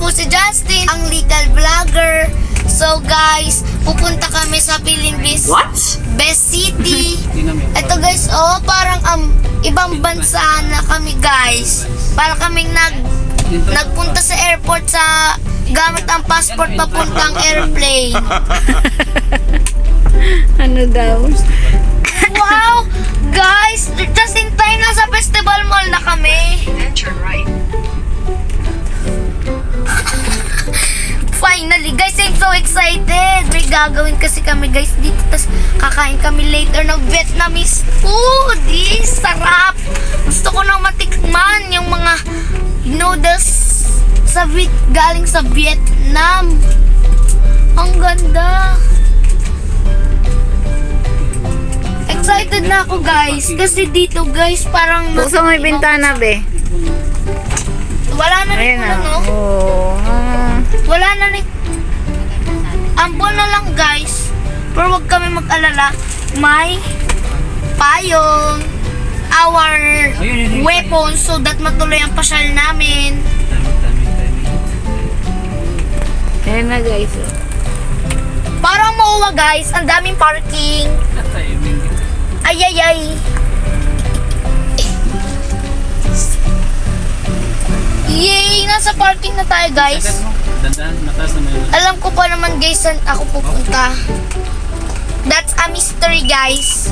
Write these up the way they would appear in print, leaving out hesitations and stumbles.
po si Justin, ang legal vlogger. So guys, pupunta kami sa Philippines. What? Best City. Ito guys, oh, parang ibang bansa na kami guys. Para kaming nagpunta sa airport sa gamit ang passport papuntang airplane. Ano daw? Wow! Guys, just in time nasa festival mall na kami. Finally, guys, I'm so excited. May gagawin kasi kami, guys, dito. Tapos, kakain kami later ng Vietnamese food. Sarap! Gusto ko nang matikman yung mga noodles galing sa Vietnam. Ang ganda. Excited na ako, guys. Kasi dito, guys, parang... Buksan mo yung bintana, be. Wala na rin Ayan na. ano. Oh. Wala na rin. Ambon na lang guys. Pero wag kami mag-alala. May payong. Our weapon so that matuloy ang pasyal namin. Ayan na, guys. Oh. Parang mauwa guys. Ang daming parking. Ay. Yay! Nasa parking na tayo guys. Alam ko pa naman guys saan ako pupunta. That's a mystery guys.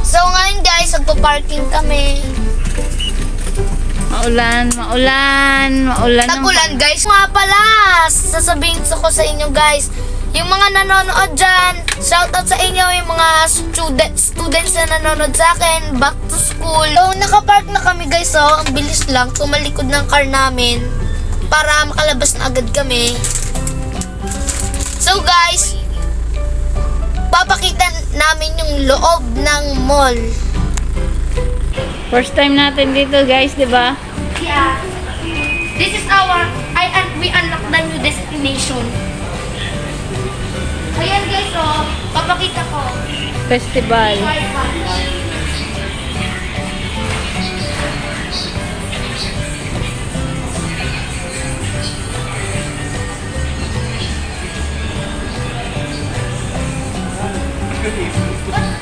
So ngayon guys, magpa-parking kami. Maulan. Tag-ulan guys. Nga pala, sasabihin ko sa inyo guys. Yung mga nanonood dyan, shoutout sa inyo yung mga students na nanonood sa akin, back to school. So, nakapark na kami guys, oh. Ang bilis lang, tumalikod ng car namin para makalabas na agad kami. So guys, papakita namin yung loob ng mall. First time natin dito, guys, di ba? Yeah. This is we unlock the new destination. Ayan guys, oh. Papakita ko. Festival.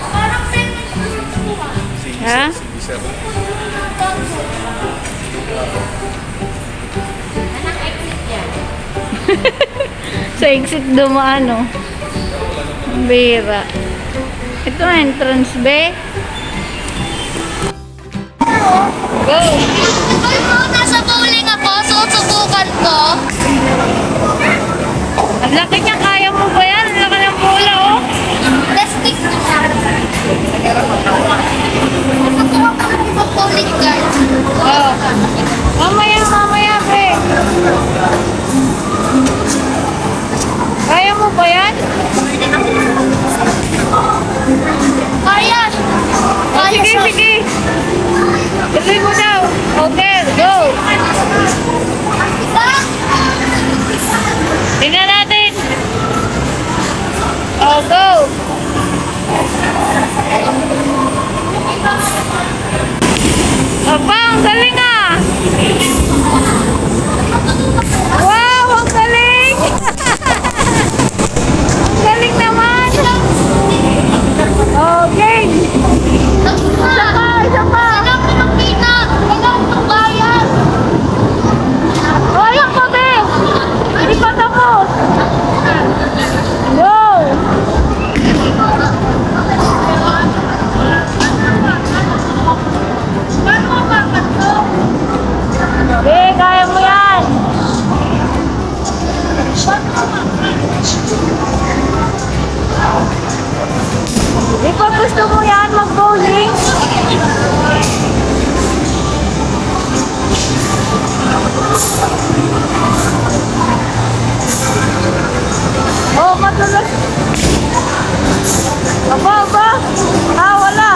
Parang segment ko Ha? Anong exit yan? Sa exit dumaan, oh. Ang bihira. Ito entrance, be. Go! Ay mo, nasa bowling ako, susubukan ko. Ang laki niya, kaya mo ba yan? Ang laki ng bola, oh. Testing na siya. Natuwa ko ng bowling guys. Oh. Mamaya, be. Kaya mo ba yan? Kaya! Kaya siya. Sige. Tuloy mo daw. Okay, go. Isa! Tingnan natin. Oh, go. Aba, ang galing ah. Wow, ang galing. Ang galing naman. Okay. Isa pa. Alam ko ng pina! Kailangan ng bayan! Oh, yan pa, be. Hindi pa tapos. Go. Be, kaya mo yan. Di ba gusto mo yan mag-bowling? Oh, matulos. Aba. Ah, wala.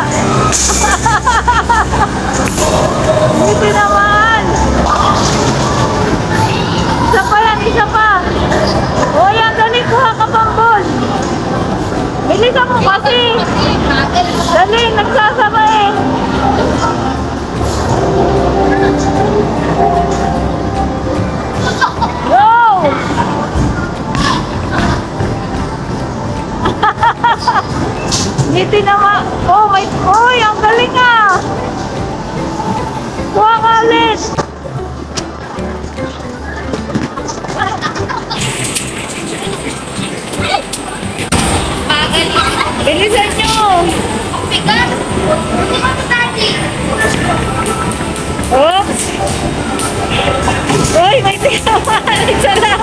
Hindi naman. Isa pa. O yan, dali, kuha ka pang ball. Bilisan mo kasi. Dali, nagsasama eh. Isa lang.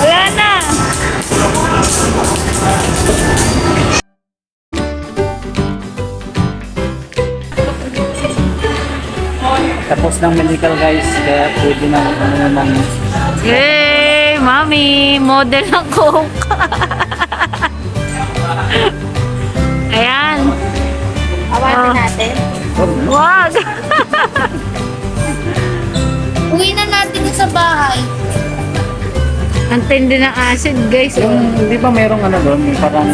Wala na. Tapos ng medical guys, kaya pwede na ano naman. Yay! Mami! Model ng coke. Ayan. Awatin natin. Wag! Uwi na natin yung sa bahay. Ang tindi ng acid, guys. Yung, di ba merong ano doon, yung parang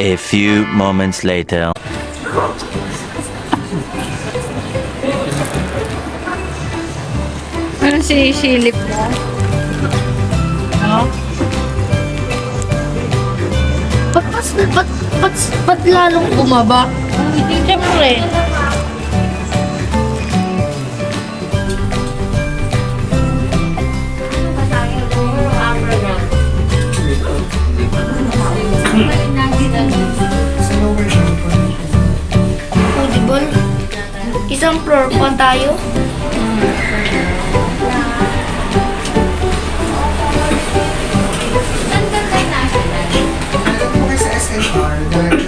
A few moments later. Ano sinisilip mo? No? Ba't lalong bumaba? Siyempre. Audible? Isang floor pa tayo? Sa SNR,